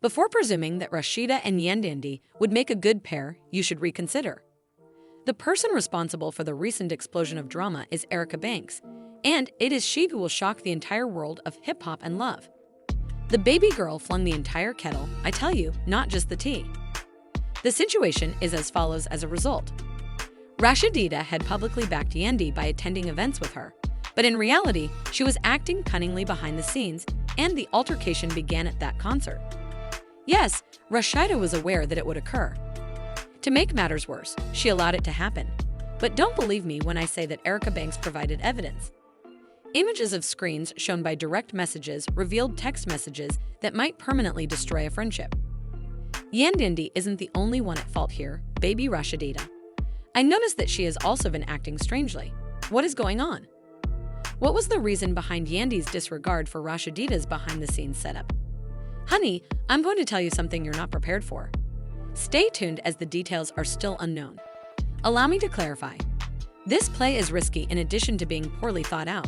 Before presuming that Rasheeda and Yandy would make a good pair, you should reconsider. The person responsible for the recent explosion of drama is Erica Banks, and it is she who will shock the entire world of hip-hop and love. The baby girl flung the entire kettle, I tell you, not just the tea. The situation is as follows as a result. Rasheeda had publicly backed Yandy by attending events with her, but in reality, she was acting cunningly behind the scenes, and the altercation began at that concert. Yes, Rasheeda was aware that it would occur. To make matters worse, she allowed it to happen. But don't believe me when I say that Erica Banks provided evidence. Images of screens shown by direct messages revealed text messages that might permanently destroy a friendship. Yandy isn't the only one at fault here, baby Rasheeda. I noticed that she has also been acting strangely. What is going on? What was the reason behind Yandy's disregard for Rasheeda's behind-the-scenes setup? Honey, I'm going to tell you something you're not prepared for. Stay tuned as the details are still unknown. Allow me to clarify. This play is risky in addition to being poorly thought out.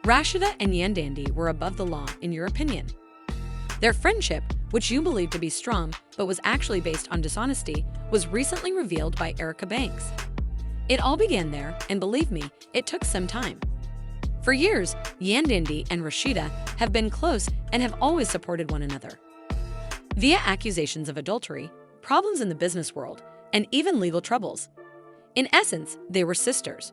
Rasheeda and Yandy were above the law, in your opinion. Their friendship, which you believed to be strong but was actually based on dishonesty, was recently revealed by Erica Banks. It all began there, and believe me, it took some time. For years, Yandy and Rasheeda have been close and have always supported one another. Via accusations of adultery, problems in the business world, and even legal troubles. In essence, they were sisters.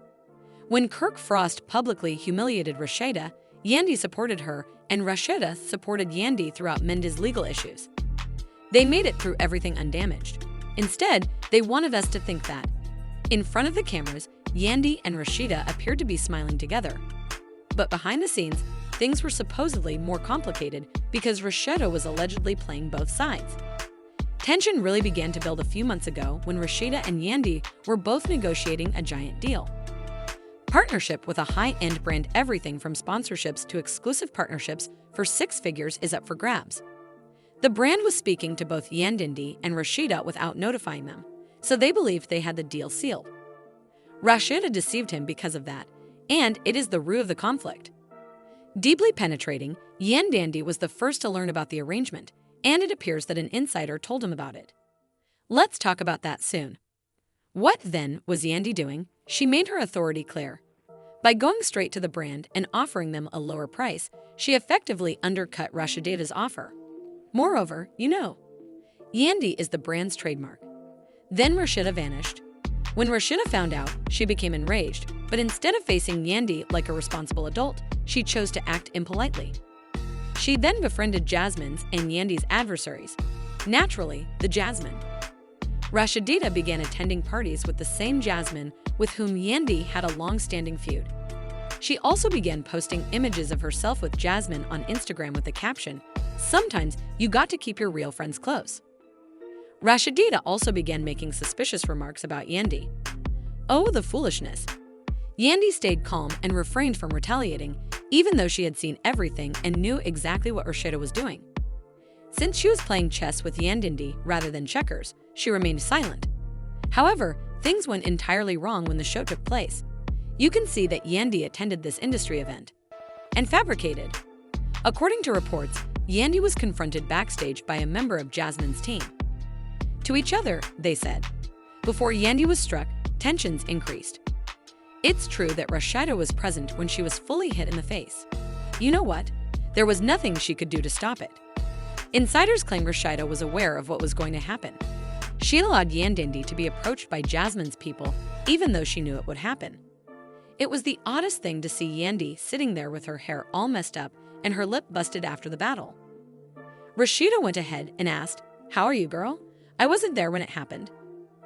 When Kirk Frost publicly humiliated Rasheeda, Yandy supported her, and Rasheeda supported Yandy throughout Mendes' legal issues. They made it through everything undamaged. Instead, they wanted us to think that. In front of the cameras, Yandy and Rasheeda appeared to be smiling together. But behind the scenes, things were supposedly more complicated because Rasheeda was allegedly playing both sides. Tension really began to build a few months ago when Rasheeda and Yandy were both negotiating a giant deal. Partnership with a high-end brand. Everything from sponsorships to exclusive partnerships for 6 figures is up for grabs. The brand was speaking to both Yandy and Rasheeda without notifying them, so they believed they had the deal sealed. Rasheeda deceived him because of that, and it is the root of the conflict. Deeply penetrating, Yandy was the first to learn about the arrangement, and it appears that an insider told him about it. Let's talk about that soon. What then was Yandy doing? She made her authority clear. By going straight to the brand and offering them a lower price, she effectively undercut Rasheeda's offer. Moreover, Yandy is the brand's trademark. Then Rasheeda vanished. When Rasheeda found out, she became enraged, but instead of facing Yandy like a responsible adult, she chose to act impolitely. She then befriended Jasmine's and Yandy's adversaries. Naturally, the Jasmine. Rasheeda began attending parties with the same Jasmine with whom Yandy had a long-standing feud. She also began posting images of herself with Jasmine on Instagram with the caption, "Sometimes you got to keep your real friends close." Rasheeda also began making suspicious remarks about Yandy. Oh, the foolishness. Yandy stayed calm and refrained from retaliating, even though she had seen everything and knew exactly what Rasheeda was doing. Since she was playing chess with Yandy rather than checkers, she remained silent. However, things went entirely wrong when the show took place. You can see that Yandy attended this industry event and fabricated. According to reports, Yandy was confronted backstage by a member of Jasmine's team. To each other, they said. Before Yandy was struck, tensions increased. It's true that Rasheeda was present when she was fully hit in the face. You know what? There was nothing she could do to stop it. Insiders claim Rasheeda was aware of what was going to happen. She allowed Yandy to be approached by Jasmine's people, even though she knew it would happen. It was the oddest thing to see Yandy sitting there with her hair all messed up and her lip busted after the battle. Rasheeda went ahead and asked, "How are you, girl? I wasn't there when it happened."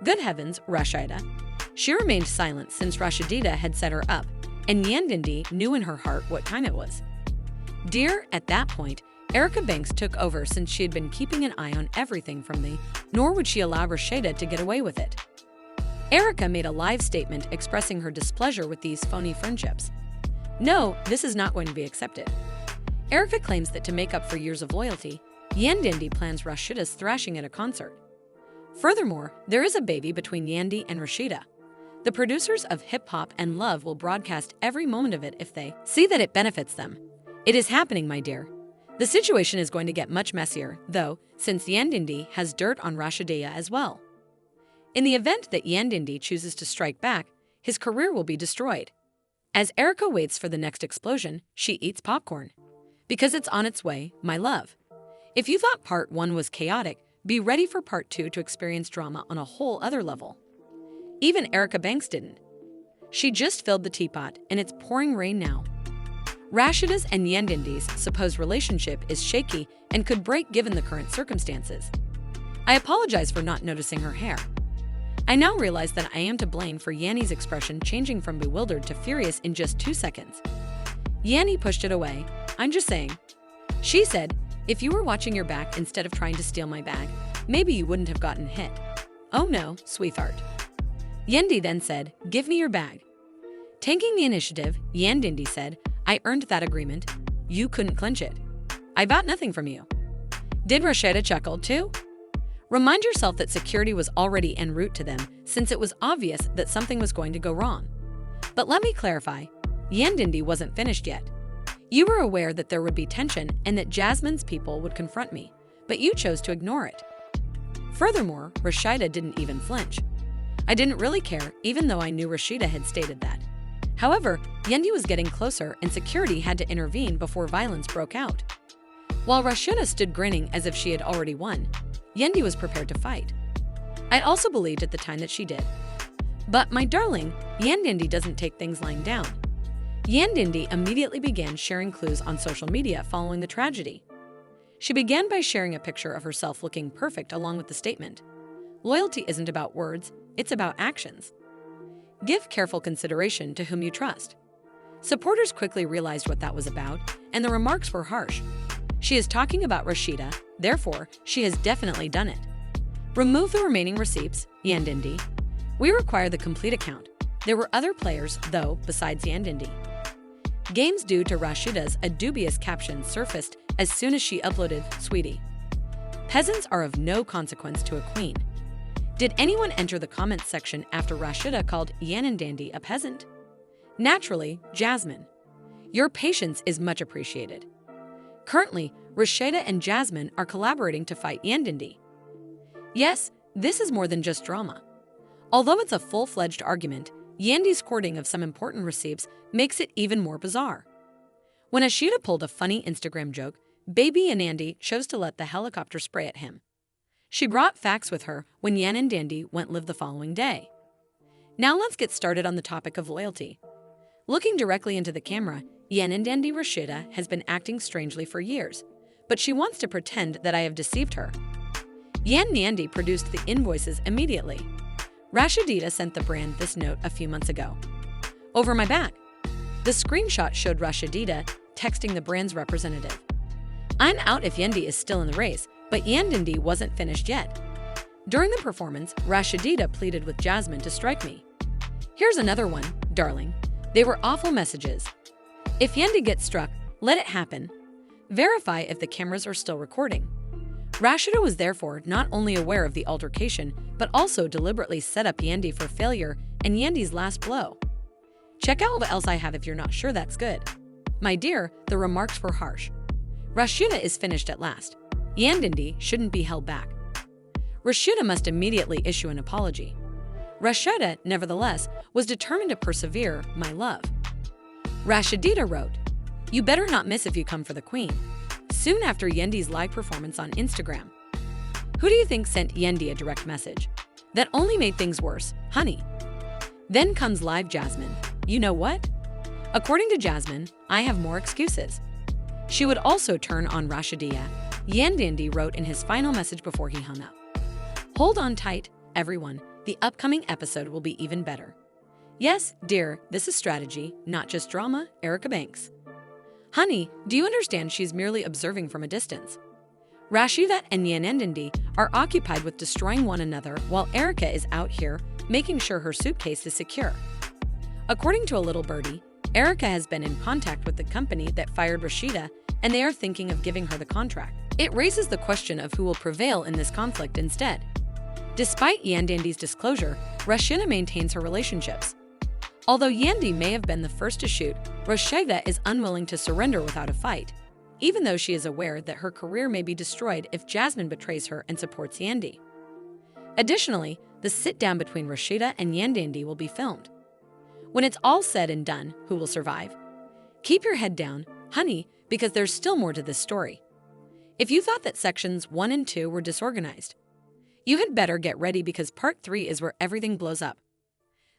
Good heavens, Rasheeda. She remained silent since Rasheeda had set her up, and Yandy knew in her heart what time it was. Dear, at that point, Erica Banks took over since she had been keeping an eye on everything from me, nor would she allow Rasheeda to get away with it. Erica made a live statement expressing her displeasure with these phony friendships. No, this is not going to be accepted. Erica claims that to make up for years of loyalty, Yandy plans Rasheeda's thrashing at a concert. Furthermore, there is a baby between Yandy and Rasheeda. The producers of Hip Hop and Love will broadcast every moment of it if they see that it benefits them. It is happening, my dear. The situation is going to get much messier, though, since Yandy has dirt on Rasheeda as well. In the event that Yandy chooses to strike back, his career will be destroyed. As Erica waits for the next explosion, she eats popcorn. Because it's on its way, my love. If you thought part 1 was chaotic, be ready for part 2 to experience drama on a whole other level. Even Erica Banks didn't. She just filled the teapot, and it's pouring rain now. Rasheeda's and Yandy's supposed relationship is shaky and could break given the current circumstances. I apologize for not noticing her hair. I now realize that I am to blame for Yandy's expression changing from bewildered to furious in just 2 seconds. Yandy pushed it away. I'm just saying. She said, if you were watching your back instead of trying to steal my bag, maybe you wouldn't have gotten hit. Oh no, sweetheart. Yandy then said, give me your bag. Taking the initiative, Yandy said, I earned that agreement. You couldn't clinch it. I bought nothing from you. Did Rasheeda chuckle too? Remind yourself that security was already en route to them since it was obvious that something was going to go wrong. But let me clarify, Yandy wasn't finished yet. You were aware that there would be tension and that Jasmine's people would confront me, but you chose to ignore it. Furthermore, Rasheeda didn't even flinch. I didn't really care, even though I knew Rasheeda had stated that. However, Yandy was getting closer and security had to intervene before violence broke out. While Rasheeda stood grinning as if she had already won, Yandy was prepared to fight. I also believed at the time that she did. But my darling, Yandy doesn't take things lying down. Yandy immediately began sharing clues on social media following the tragedy. She began by sharing a picture of herself looking perfect along with the statement, loyalty isn't about words, it's about actions. Give careful consideration to whom you trust. Supporters quickly realized what that was about, and the remarks were harsh. She is talking about Rasheeda, therefore, she has definitely done it. Remove the remaining receipts, Yandy. We require the complete account. There were other players, though, besides Yandy. Games due to Rasheeda's a dubious caption surfaced as soon as she uploaded, Sweetie. Peasants are of no consequence to a queen. Did anyone enter the comments section after Rasheeda called Yandy a peasant? Naturally, Jasmine. Your patience is much appreciated. Currently, Rasheeda and Jasmine are collaborating to fight Yandy. Yes, this is more than just drama. Although it's a full-fledged argument, Yandy's courting of some important receipts makes it even more bizarre. When Rasheeda pulled a funny Instagram joke, Baby and Yandy chose to let the helicopter spray at him. She brought facts with her when Yan and Yandy went live the following day. Now let's get started on the topic of loyalty. Looking directly into the camera, Yan and Yandy Rasheeda has been acting strangely for years, but she wants to pretend that I have deceived her. Yan and Yandy produced the invoices immediately. Rasheeda sent the brand this note a few months ago. Over my back. The screenshot showed Rasheeda texting the brand's representative. I'm out if Yandy is still in the race, but Yandy wasn't finished yet. During the performance, Rasheeda pleaded with Jasmine to strike me. Here's another one, darling. They were awful messages. If Yandy gets struck, let it happen. Verify if the cameras are still recording. Rasheeda was therefore not only aware of the altercation, but also deliberately set up Yandy for failure and Yandy's last blow. Check out what else I have if you're not sure that's good. My dear, the remarks were harsh. Rasheeda is finished at last. Yandy shouldn't be held back. Rasheeda must immediately issue an apology. Rasheeda, nevertheless, was determined to persevere, my love. Rasheeda wrote, you better not miss if you come for the queen. Soon after Yandy's live performance on Instagram. Who do you think sent Yandy a direct message? That only made things worse, honey. Then comes live Jasmine. You know what? According to Jasmine, I have more excuses. She would also turn on Rasheeda, Yandy wrote in his final message before he hung up. Hold on tight, everyone. The upcoming episode will be even better. Yes, dear, this is strategy, not just drama, Erica Banks. Honey, do you understand she's merely observing from a distance? Rasheeda and Yandy are occupied with destroying one another while Erica is out here making sure her suitcase is secure. According to a little birdie, Erica has been in contact with the company that fired Rasheeda and they are thinking of giving her the contract. It raises the question of who will prevail in this conflict instead. Despite Yandy's disclosure, Rasheeda maintains her relationships. Although Yandy may have been the first to shoot, Rasheeda is unwilling to surrender without a fight. even though she is aware that her career may be destroyed if Jasmine betrays her and supports Yandy. Additionally, the sit-down between Rasheeda and Yandy will be filmed. When it's all said and done, who will survive? Keep your head down, honey, because there's still more to this story. If you thought that sections 1 and 2 were disorganized, you had better get ready because part 3 is where everything blows up.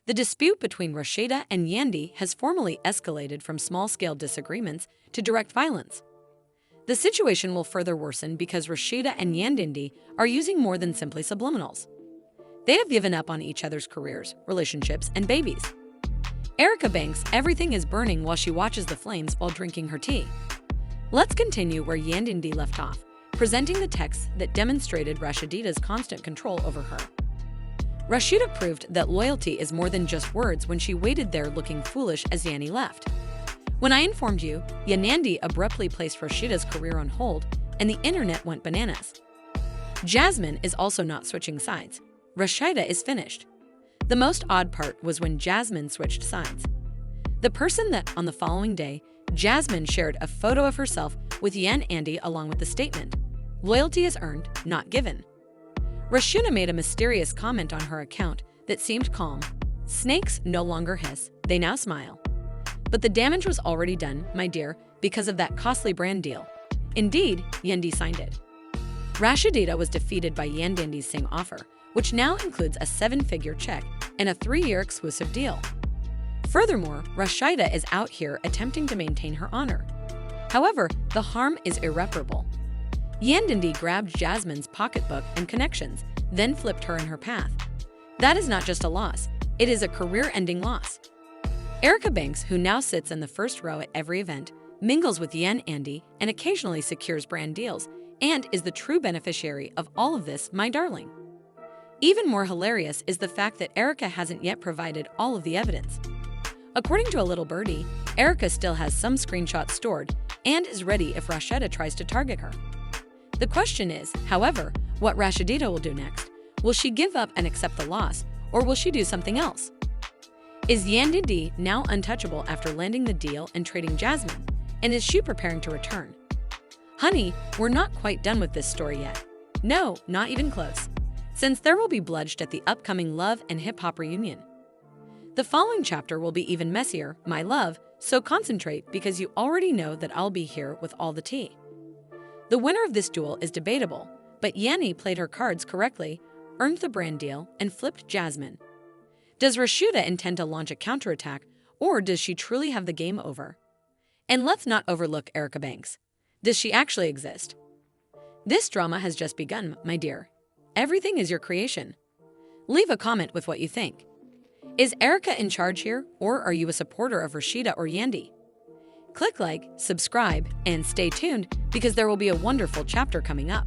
The dispute between Rasheeda and Yandy has formally escalated from small-scale disagreements to direct violence. The situation will further worsen because Rasheeda and Yandy are using more than simply subliminals. They have given up on each other's careers, relationships, and babies. Erica Banks, everything is burning while she watches the flames while drinking her tea. Let's continue where Yandy left off, presenting the texts that demonstrated Rasheeda's constant control over her. Rasheeda proved that loyalty is more than just words when she waited there looking foolish as Yandy left. When I informed you, Yandy abruptly placed Rasheeda's career on hold, and the internet went bananas. Jasmine is also not switching sides. Rasheeda is finished. The most odd part was when Jasmine switched sides. The person that, on the following day, Jasmine shared a photo of herself with Yandy along with the statement, "Loyalty is earned, not given." Rasheeda made a mysterious comment on her account that seemed calm. Snakes no longer hiss, they now smile. But the damage was already done, my dear, because of that costly brand deal. Indeed, Yandy signed it. Rasheeda was defeated by Yandy's same offer, which now includes a 7-figure check and a 3-year exclusive deal. Furthermore, Rasheeda is out here attempting to maintain her honor. However, the harm is irreparable. Yandy grabbed Jasmine's pocketbook and connections, then flipped her in her path. That is not just a loss, it is a career-ending loss. Erica Banks, who now sits in the first row at every event, mingles with Yandy and occasionally secures brand deals, and is the true beneficiary of all of this, my darling. Even more hilarious is the fact that Erica hasn't yet provided all of the evidence. According to a little birdie, Erica still has some screenshots stored and is ready if Rasheeda tries to target her. The question is, however, what Rasheeda will do next. Will she give up and accept the loss, or will she do something else? Is Yandy now untouchable after landing the deal and trading Jasmine, and is she preparing to return? Honey, we're not quite done with this story yet. No, not even close, since there will be bloodshed at the upcoming Love and Hip Hop reunion. The following chapter will be even messier, my love, so concentrate because you already know that I'll be here with all the tea. The winner of this duel is debatable, but Yandy played her cards correctly, earned the brand deal, and flipped Jasmine. Does Rasheeda intend to launch a counterattack, or does she truly have the game over? And let's not overlook Erica Banks. Does she actually exist? This drama has just begun, my dear. Everything is your creation. Leave a comment with what you think. Is Erica in charge here, or are you a supporter of Rasheeda or Yandy? Click like, subscribe, and stay tuned because there will be a wonderful chapter coming up.